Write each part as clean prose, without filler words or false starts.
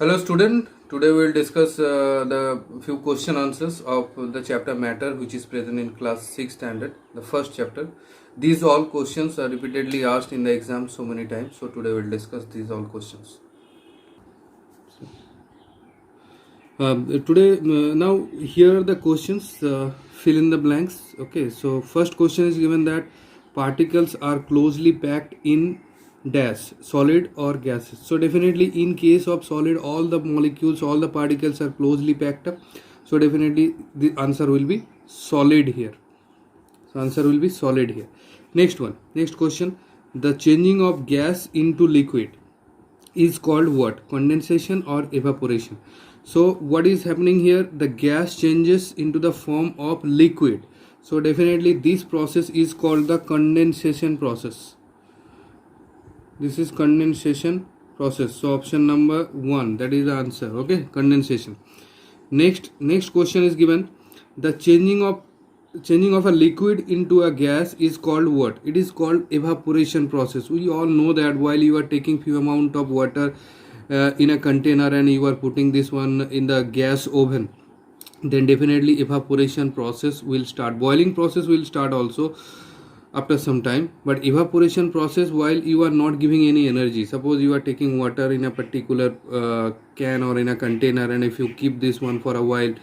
Hello student, today we will discuss the few question answers of the chapter matter which is present in class 6 standard, the first chapter. These all questions are repeatedly asked in the exam so many times, so today we will discuss these all questions. Now here are the questions, fill in the blanks. Okay, so first question is given that particles are closely packed in dash, solid or gases. So definitely in case of solid, all the molecules, all the particles are closely packed up. So definitely the answer will be solid here. So answer will be solid here. Next question, the changing of gas into liquid is called what? Condensation or evaporation. So what is happening here? The gas changes into the form of liquid. So definitely this process is called the condensation process. This is condensation process. So option number 1, that is the answer. Okay, condensation. Next question is given, the changing of a liquid into a gas is called what? It is called evaporation process. We all know that while you are taking few amount of water in a container and you are putting this one in the gas oven, then definitely evaporation process will start. Boiling process will start also after some time, but evaporation process while you are not giving any energy. Suppose you are taking water in a particular can or in a container, and if you keep this one for a while,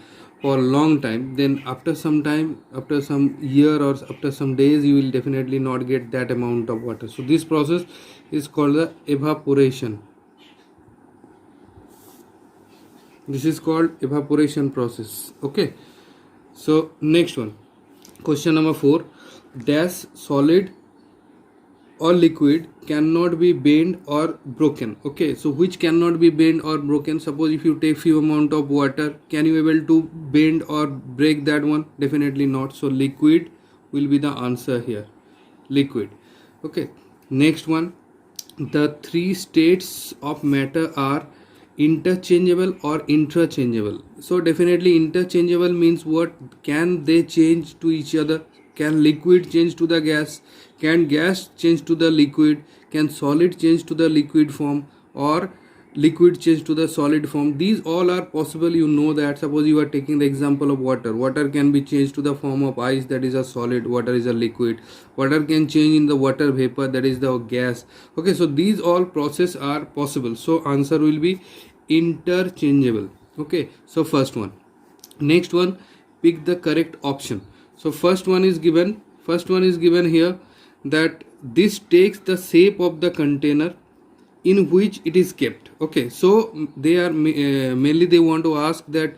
for a long time, then after some time, after some year or after some days, you will definitely not get that amount of water. So this process is called the evaporation. This is called evaporation process. Okay, so next one, question number 4, dash, solid or liquid cannot be bent or broken. Okay, so which cannot be bent or broken? Suppose if you take few amount of water, can you able to bend or break that one? Definitely not. So liquid will be the answer here, liquid. Okay, next one, the 3 states of matter are interchangeable or interchangeable. So definitely interchangeable means what? Can they change to each other? Can liquid change to the gas? Can gas change to the liquid? Can solid change to the liquid form, or liquid change to the solid form? These all are possible. You know that. Suppose you are taking the example of water. Water can be changed to the form of ice, that is a solid. Water is a liquid. Water can change in the water vapor, that is the gas. Okay, so these all process are possible. So answer will be interchangeable. Okay, so first one. Next one, pick the correct option. So first one is given here that this takes the shape of the container in which it is kept. Okay, so they are mainly they want to ask that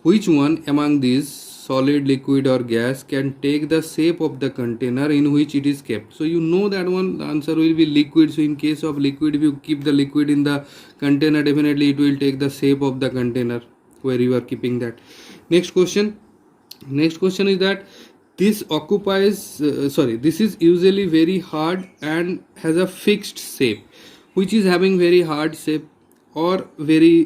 which one among these, solid, liquid or gas, can take the shape of the container in which it is kept. So you know that one, the answer will be liquid. So in case of liquid, if you keep the liquid in the container, definitely it will take the shape of the container where you are keeping that. Next question is that this this is usually very hard and has a fixed shape. Which is having very hard shape or very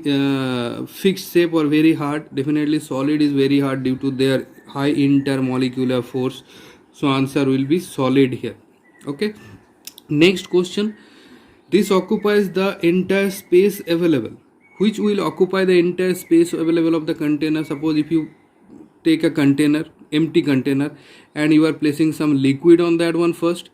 fixed shape or very hard? Definitely solid is very hard due to their high intermolecular force. So answer will be solid here. Okay, next question, this occupies the entire space available. Which will occupy the entire space available of the container? Suppose if you take a container, empty container, and you are placing some liquid on that one first,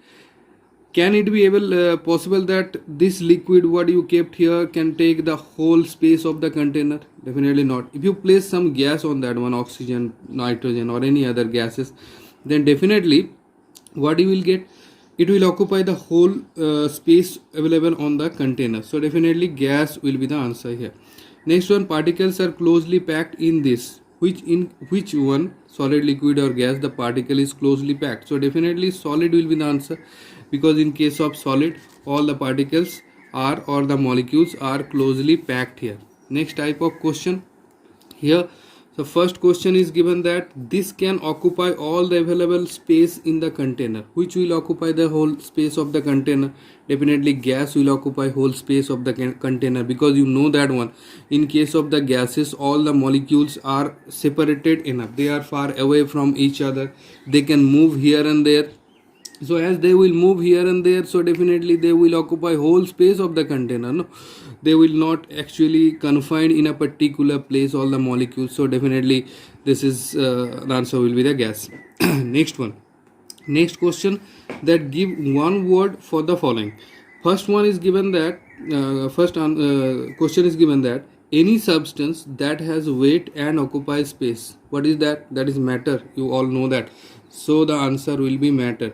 can it be possible that this liquid what you kept here can take the whole space of the container? Definitely not. If you place some gas on that one, oxygen, nitrogen or any other gases, then definitely what you will get, it will occupy the whole space available on the container. So definitely gas will be the answer here. Next one, particles are closely packed in this. Which one, solid, liquid or gas, the particle is closely packed? So definitely solid will be the answer, because in case of solid, all the particles are, or the molecules are closely packed here. Next type of question here. So first question is given that this can occupy all the available space in the container. Which will occupy the whole space of the container? Definitely gas will occupy whole space of the container, because you know that one, in case of the gases, all the molecules are separated enough, they are far away from each other, they can move here and there, So as they will move here and there, so definitely they will occupy whole space of the container, no, they will not actually confined in a particular place, all the molecules. So definitely this is the answer will be the gas. Next one, next question, that give one word for the following. First one is given that question is given that any substance that has weight and occupies space. What is that? That is matter, you all know that. So the answer will be matter.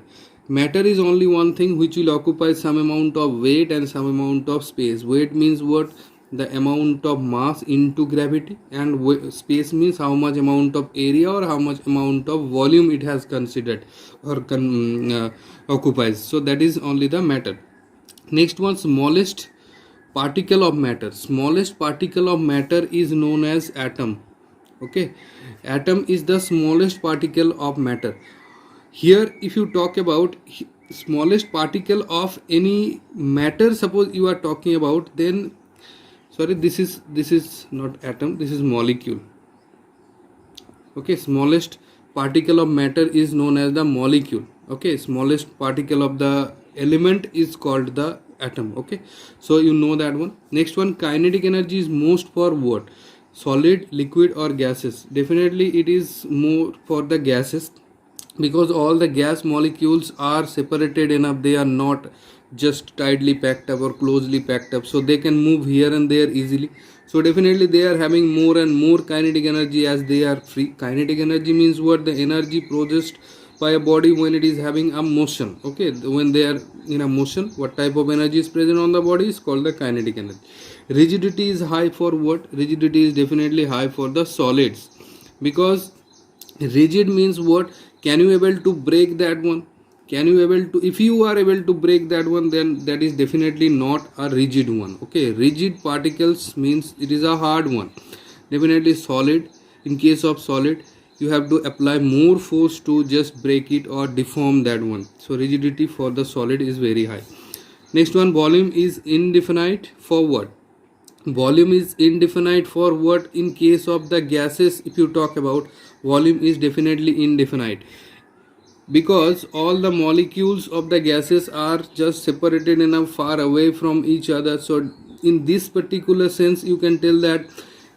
Matter is only one thing which will occupy some amount of weight and some amount of space. Weight means what? The amount of mass into gravity, and space means how much amount of area or how much amount of volume it has considered or occupies. So that is only the matter. Next one, smallest particle of matter. Smallest particle of matter is known as atom. Okay, atom is the smallest particle of matter. Here if you talk about smallest particle of any matter, suppose you are talking about, then sorry, this is not atom, this is molecule. Okay, smallest particle of matter is known as the molecule. Okay, smallest particle of the element is called the atom. Okay, so you know that one. Next one, kinetic energy is most for what? Solid, liquid or gases? Definitely it is more for the gases, because all the gas molecules are separated enough, they are not just tightly packed up or closely packed up, so they can move here and there easily. So definitely they are having more and more kinetic energy as they are free. Kinetic energy means what? The energy produced by a body when it is having a motion. Okay, when they are in a motion, what type of energy is present on the body is called the kinetic energy. Rigidity is high for what? Rigidity is definitely high for the solids, because rigid means what? Can you able to break that one? Can you able to, if you are able to break that one, then that is definitely not a rigid one. Okay, rigid particles means it is a hard one. Definitely solid, in case of solid you have to apply more force to just break it or deform that one. So rigidity for the solid is very high. Next one, volume is indefinite for what? Volume is indefinite for what? In case of the gases, if you talk about, volume is definitely indefinite, because all the molecules of the gases are just separated enough far away from each other. So in this particular sense you can tell that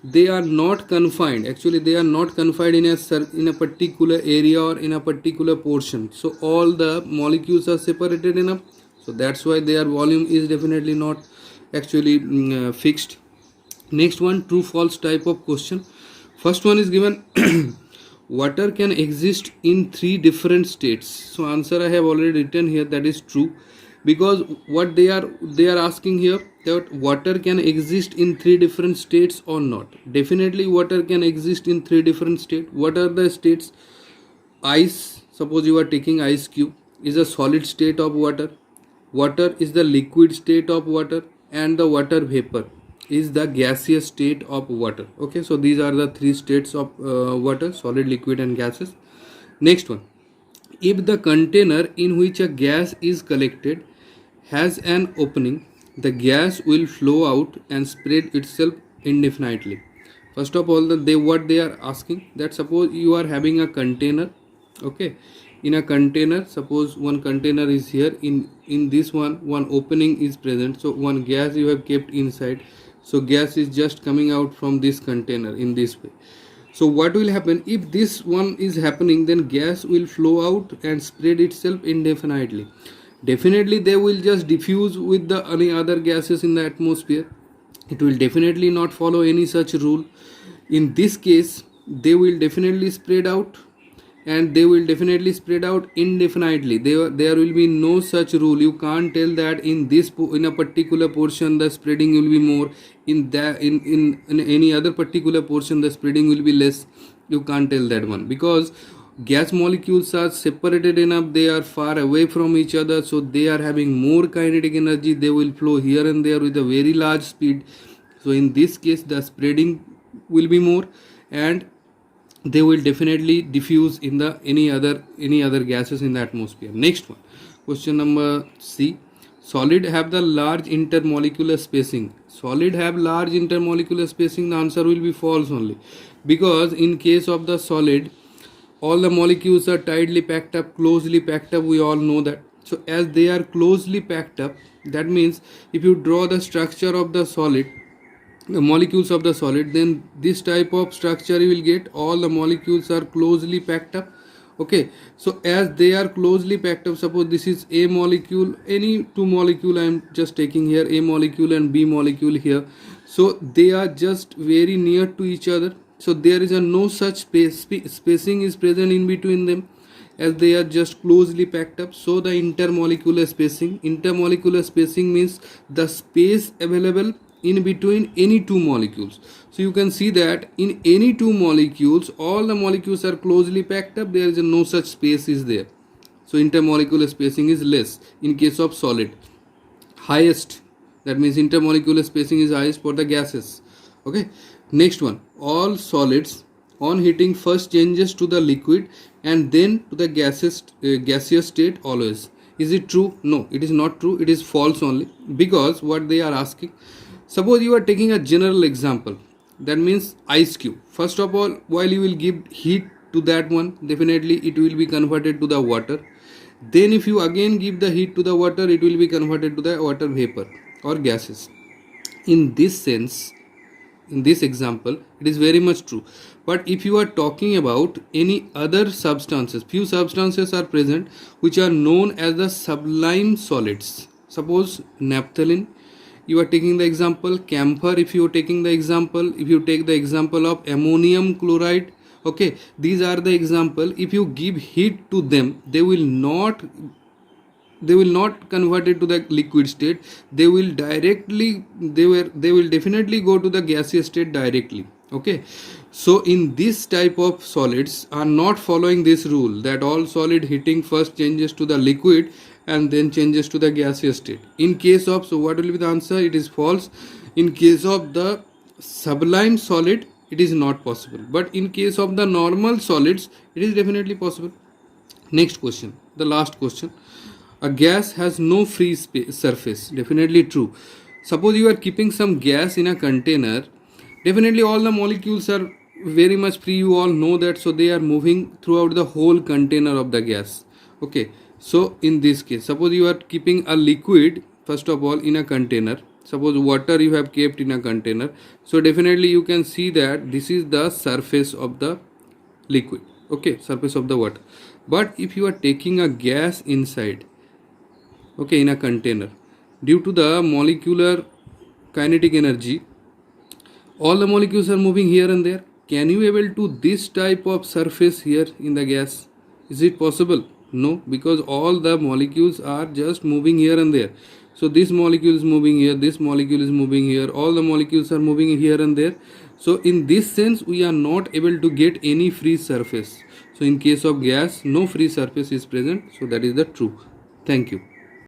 they are not confined, actually they are not confined in a particular area or in a particular portion. So all the molecules are separated enough, so that's why their volume is definitely not actually fixed. Next one, true false type of question. First one is given water can exist in three different states. So answer I have already written here, that is true, because what they are asking here, that water can exist in three different states or not. Definitely water can exist in three different states. What are the states? Ice, suppose you are taking ice cube, is a solid state of water. Water is the liquid state of water, and the water vapor is the gaseous state of water. Okay, so these are the three states of water: solid, liquid and gases. Next one, if the container in which a gas is collected has an opening, the gas will flow out and spread itself indefinitely. First of all, what they are asking, that suppose you are having a container. Okay, in a container, suppose one container is here, in this one opening is present, so one gas you have kept inside, so gas is just coming out from this container in this way. So what will happen if this one is happening? Then gas will flow out and spread itself indefinitely. Definitely they will just diffuse with the any other gases in the atmosphere. It will definitely not follow any such rule. In this case they will definitely spread out, and they will definitely spread out indefinitely. There will be no such rule. You can't tell that in a particular portion the spreading will be more, in any other particular portion the spreading will be less. You can't tell that one, because gas molecules are separated enough, they are far away from each other, so they are having more kinetic energy. They will flow here and there with a very large speed. So in this case the spreading will be more, and they will definitely diffuse in the any other gases in the atmosphere. Next one, question number C. Solid have the large intermolecular spacing. Solid have large intermolecular spacing. The answer will be false only, because in case of the solid, all the molecules are tightly packed up, closely packed up, we all know that. So as they are closely packed up, that means if you draw the structure of the solid, the molecules of the solid, then this type of structure you will get, all the molecules are closely packed up. Okay, so as they are closely packed up, suppose this is a molecule, any two molecule I am just taking here, a molecule and b molecule here, so they are just very near to each other, so there is a no such spacing is present in between them, as they are just closely packed up. So the intermolecular spacing means the space available in between any two molecules. So you can see that in any two molecules, all the molecules are closely packed up, there is no such space is there. So intermolecular spacing is less in case of solid. Highest, that means intermolecular spacing is highest for the gases. Okay, next one, all solids on heating first changes to the liquid and then to the gaseous state always. Is it true? No, it is not true, it is false only, because what they are asking, suppose you are taking a general example, that means ice cube. First of all, while you will give heat to that one, definitely it will be converted to the water. Then if you again give the heat to the water, it will be converted to the water vapor or gases. In this sense, in this example, it is very much true. But if you are talking about any other substances, few substances are present which are known as the sublime solids. Suppose naphthalene, you are taking the example, camphor, if you are taking the example, if you take the example of ammonium chloride, okay, these are the example. If you give heat to them, they will not convert it to the liquid state, they will definitely go to the gaseous state directly. Okay, so in this type of solids are not following this rule that all solid heating first changes to the liquid and then changes to the gaseous state. In case of, so what will be the answer? It is false. In case of the sublime solid, it is not possible, but in case of the normal solids, it is definitely possible. Next question, the last question. A gas has no free surface. Definitely true. Suppose you are keeping some gas in a container, definitely all the molecules are very much free, you all know that, so they are moving throughout the whole container of the gas. Okay, so in this case, suppose you are keeping a liquid, first of all, in a container, suppose water you have kept in a container, so definitely you can see that this is the surface of the liquid, okay, surface of the water. But if you are taking a gas inside, okay, in a container, due to the molecular kinetic energy, all the molecules are moving here and there. Can you able to this type of surface here in the gas? Is it possible? No, because all the molecules are just moving here and there. So this molecule is moving here, this molecule is moving here, all the molecules are moving here and there. So in this sense, we are not able to get any free surface. So in case of gas, no free surface is present. So that is the true. Thank you.